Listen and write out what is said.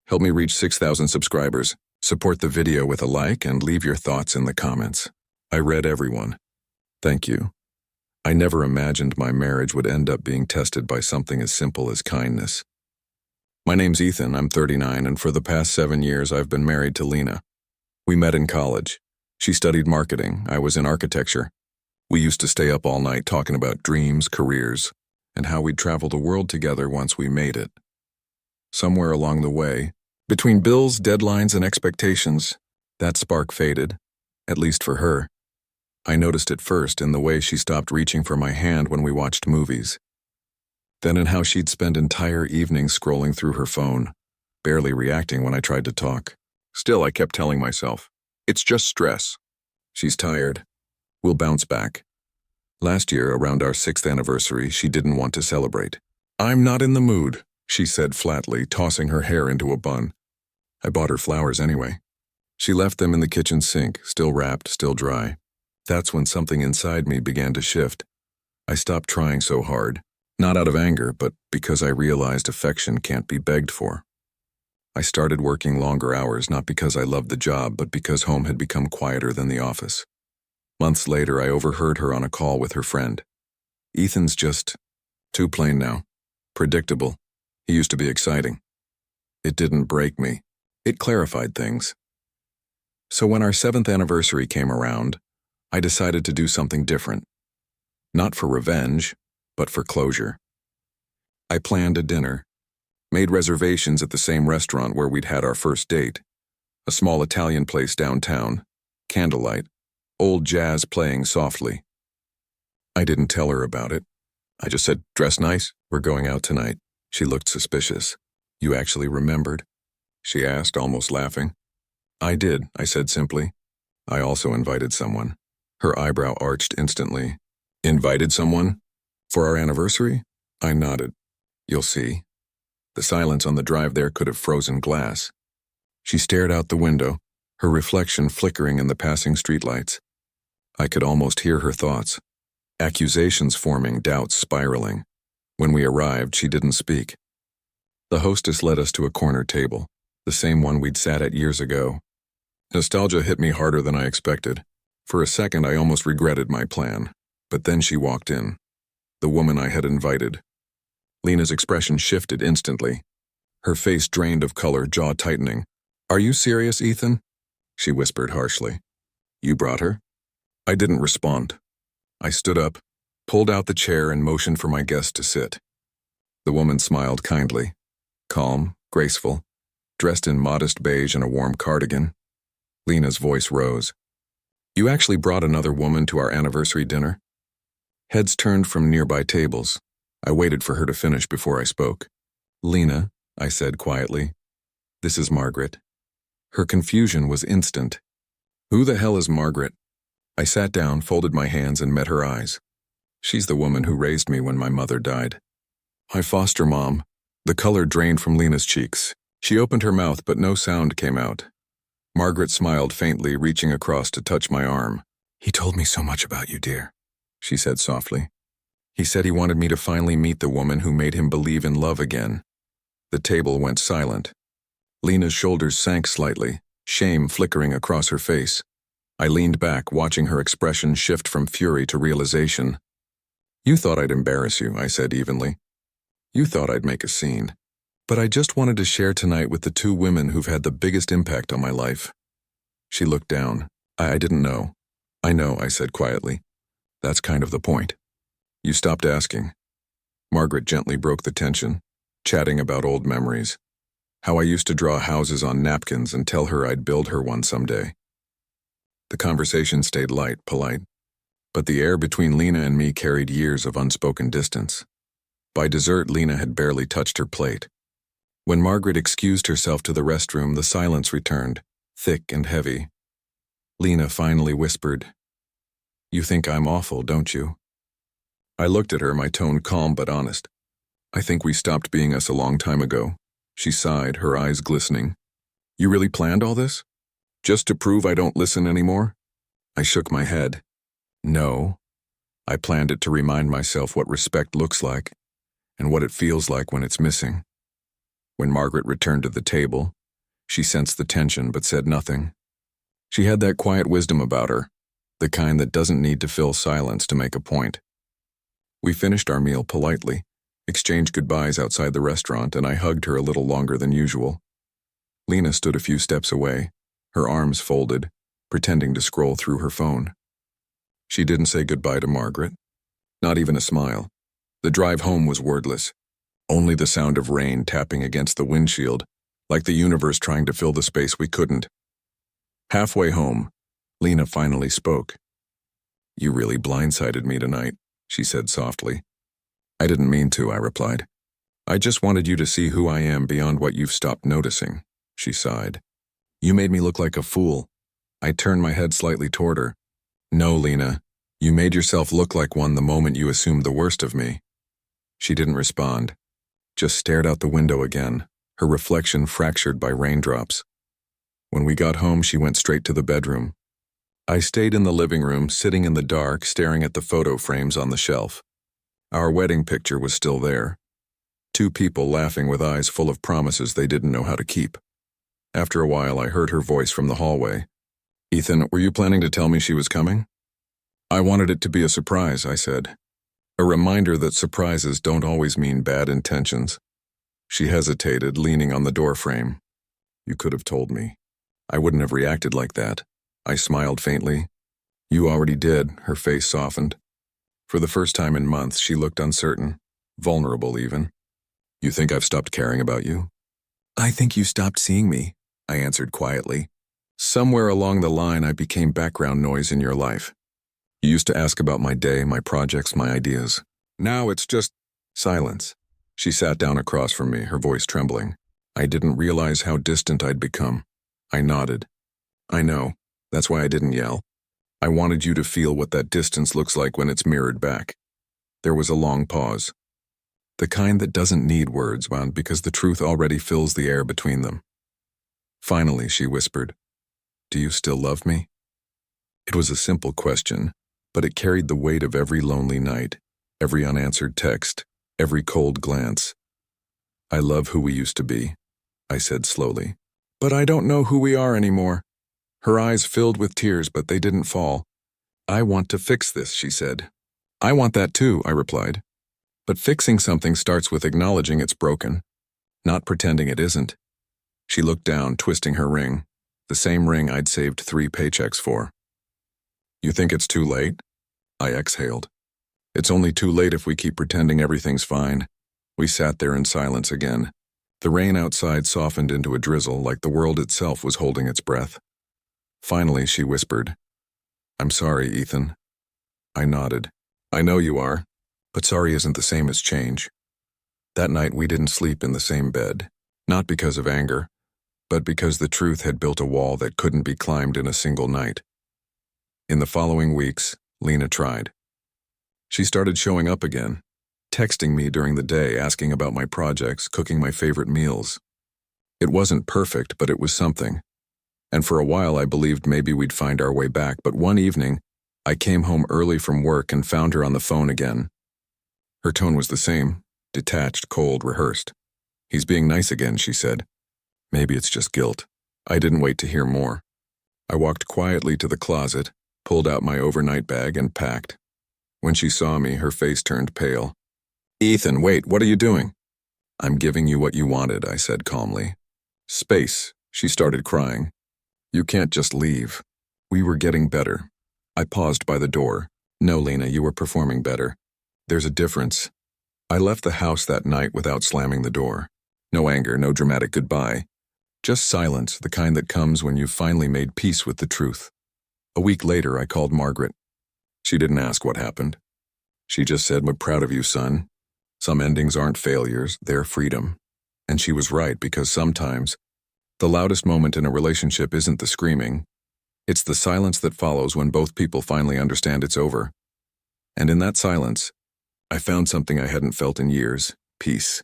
Help me reach 6,000 subscribers. Support the video with a like and leave your thoughts in the comments. I read everyone. Thank you. I never imagined my marriage would end up being tested by something as simple as kindness. My name's Ethan, I'm 39, and for the past 7 years I've been married to Lena. We met in college. She studied marketing, I was in architecture. We used to stay up all night talking about dreams, careers, and how we'd travel the world together once we made it. Somewhere along the way, between bills, deadlines, and expectations, that spark faded, at least for her. I noticed it first in the way she stopped reaching for my hand when we watched movies. Then in how she'd spend entire evenings scrolling through her phone, barely reacting when I tried to talk. Still, I kept telling myself, it's just stress. She's tired. We'll bounce back. Last year, around our 6th anniversary, she didn't want to celebrate. I'm not in the mood, she said flatly, tossing her hair into a bun. I bought her flowers anyway. She left them in the kitchen sink, still wrapped, still dry. That's when something inside me began to shift. I stopped trying so hard, not out of anger, but because I realized affection can't be begged for. I started working longer hours, not because I loved the job, but because home had become quieter than the office. Months later, I overheard her on a call with her friend. Ethan's just too plain now. Predictable. He used to be exciting. It didn't break me. It clarified things. So when our 7th anniversary came around, I decided to do something different. Not for revenge, but for closure. I planned a dinner, made reservations at the same restaurant where we'd had our first date, a small Italian place downtown, candlelight, old jazz playing softly. I didn't tell her about it. I just said, dress nice, we're going out tonight. She looked suspicious. You actually remembered? She asked, almost laughing. I did, I said simply. I also invited someone. Her eyebrow arched instantly. Invited someone? For our anniversary? I nodded. You'll see. The silence on the drive there could have frozen glass. She stared out the window, her reflection flickering in the passing streetlights. I could almost hear her thoughts. Accusations forming, doubts spiraling. When we arrived, she didn't speak. The hostess led us to a corner table, the same one we'd sat at years ago. Nostalgia hit me harder than I expected. For a second, I almost regretted my plan. But then she walked in. The woman I had invited. Lena's expression shifted instantly. Her face drained of color, jaw tightening. Are you serious, Ethan? She whispered harshly. You brought her? I didn't respond. I stood up, pulled out the chair and motioned for my guest to sit. The woman smiled kindly. Calm, graceful, dressed in modest beige and a warm cardigan. Lena's voice rose. You actually brought another woman to our anniversary dinner? Heads turned from nearby tables. I waited for her to finish before I spoke. Lena, I said quietly. This is Margaret. Her confusion was instant. Who the hell is Margaret? I sat down, folded my hands, and met her eyes. She's the woman who raised me when my mother died. My foster mom. The color drained from Lena's cheeks. She opened her mouth, but no sound came out. Margaret smiled faintly, reaching across to touch my arm. He told me so much about you, dear, she said softly. He said he wanted me to finally meet the woman who made him believe in love again. The table went silent. Lena's shoulders sank slightly, shame flickering across her face. I leaned back, watching her expression shift from fury to realization. You thought I'd embarrass you, I said evenly. You thought I'd make a scene. But I just wanted to share tonight with the 2 women who've had the biggest impact on my life. She looked down. I didn't know. I know, I said quietly. That's kind of the point. You stopped asking. Margaret gently broke the tension, chatting about old memories. How I used to draw houses on napkins and tell her I'd build her one someday. The conversation stayed light, polite. But the air between Lena and me carried years of unspoken distance. By dessert, Lena had barely touched her plate. When Margaret excused herself to the restroom, the silence returned, thick and heavy. Lena finally whispered, You think I'm awful, don't you? I looked at her, my tone calm but honest. I think we stopped being us a long time ago. She sighed, her eyes glistening. You really planned all this? Just to prove I don't listen anymore? I shook my head. No. I planned it to remind myself what respect looks like, and what it feels like when it's missing. When Margaret returned to the table, She sensed the tension but said nothing. She had that quiet wisdom about her, the kind that doesn't need to fill silence to make a point. We finished our meal politely, exchanged goodbyes outside the restaurant, and I hugged her a little longer than usual. Lena stood a few steps away, her arms folded, pretending to scroll through her phone. She didn't say goodbye to Margaret. Not even a smile. The drive home was wordless. Only the sound of rain tapping against the windshield, like the universe trying to fill the space we couldn't. Halfway home, Lena finally spoke. "You really blindsided me tonight," she said softly. "I didn't mean to," I replied. "I just wanted you to see who I am beyond what you've stopped noticing," she sighed. "You made me look like a fool." I turned my head slightly toward her. "No, Lena, you made yourself look like one the moment you assumed the worst of me." She didn't respond, just stared out the window again, her reflection fractured by raindrops. When we got home, she went straight to the bedroom. I stayed in the living room, sitting in the dark, staring at the photo frames on the shelf. Our wedding picture was still there. Two people laughing with eyes full of promises they didn't know how to keep. After a while, I heard her voice from the hallway. "Ethan, were you planning to tell me she was coming?" "I wanted it to be a surprise," I said. A reminder that surprises don't always mean bad intentions. She hesitated, leaning on the doorframe. "You could have told me. I wouldn't have reacted like that." I smiled faintly. "You already did," her face softened. For the first time in months, she looked uncertain, vulnerable even. "You think I've stopped caring about you?" "I think you stopped seeing me," I answered quietly. "Somewhere along the line, I became background noise in your life. You used to ask about my day, my projects, my ideas. Now it's just silence." She sat down across from me, her voice trembling. I didn't realize how distant I'd become. I nodded. "I know. That's why I didn't yell. I wanted you to feel what that distance looks like when it's mirrored back." There was a long pause. The kind that doesn't need words, wound, because the truth already fills the air between them. Finally, she whispered, "Do you still love me?" It was a simple question, but it carried the weight of every lonely night, every unanswered text, every cold glance. "I love who we used to be," I said slowly. "But I don't know who we are anymore." Her eyes filled with tears, but they didn't fall. "I want to fix this," she said. "I want that too," I replied. "But fixing something starts with acknowledging it's broken, not pretending it isn't." She looked down, twisting her ring, the same ring I'd saved 3 paychecks for. "You think it's too late?" I exhaled. "It's only too late if we keep pretending everything's fine." We sat there in silence again. The rain outside softened into a drizzle, like the world itself was holding its breath. Finally, she whispered, "I'm sorry, Ethan." I nodded. "I know you are, but sorry isn't the same as change." That night, we didn't sleep in the same bed, not because of anger, but because the truth had built a wall that couldn't be climbed in a single night. In the following weeks, Lena tried. She started showing up again, texting me during the day, asking about my projects, cooking my favorite meals. It wasn't perfect, but it was something. And for a while, I believed maybe we'd find our way back, but one evening, I came home early from work and found her on the phone again. Her tone was the same, detached, cold, rehearsed. "He's being nice again," she said. "Maybe it's just guilt." I didn't wait to hear more. I walked quietly to the closet, pulled out my overnight bag, and packed. When she saw me, her face turned pale. "Ethan, wait, what are you doing?" "I'm giving you what you wanted," I said calmly. "Space." She started crying. "You can't just leave." We were getting better. I paused by the door. "No, Lena, you were performing better. There's a difference." I left the house that night without slamming the door. No anger, no dramatic goodbye. Just silence, the kind that comes when you've finally made peace with the truth. A week later, I called Margaret. She didn't ask what happened. She just said, "We're proud of you, son. Some endings aren't failures, they're freedom." And she was right, because sometimes the loudest moment in a relationship isn't the screaming. It's the silence that follows when both people finally understand it's over. And in that silence, I found something I hadn't felt in years: peace.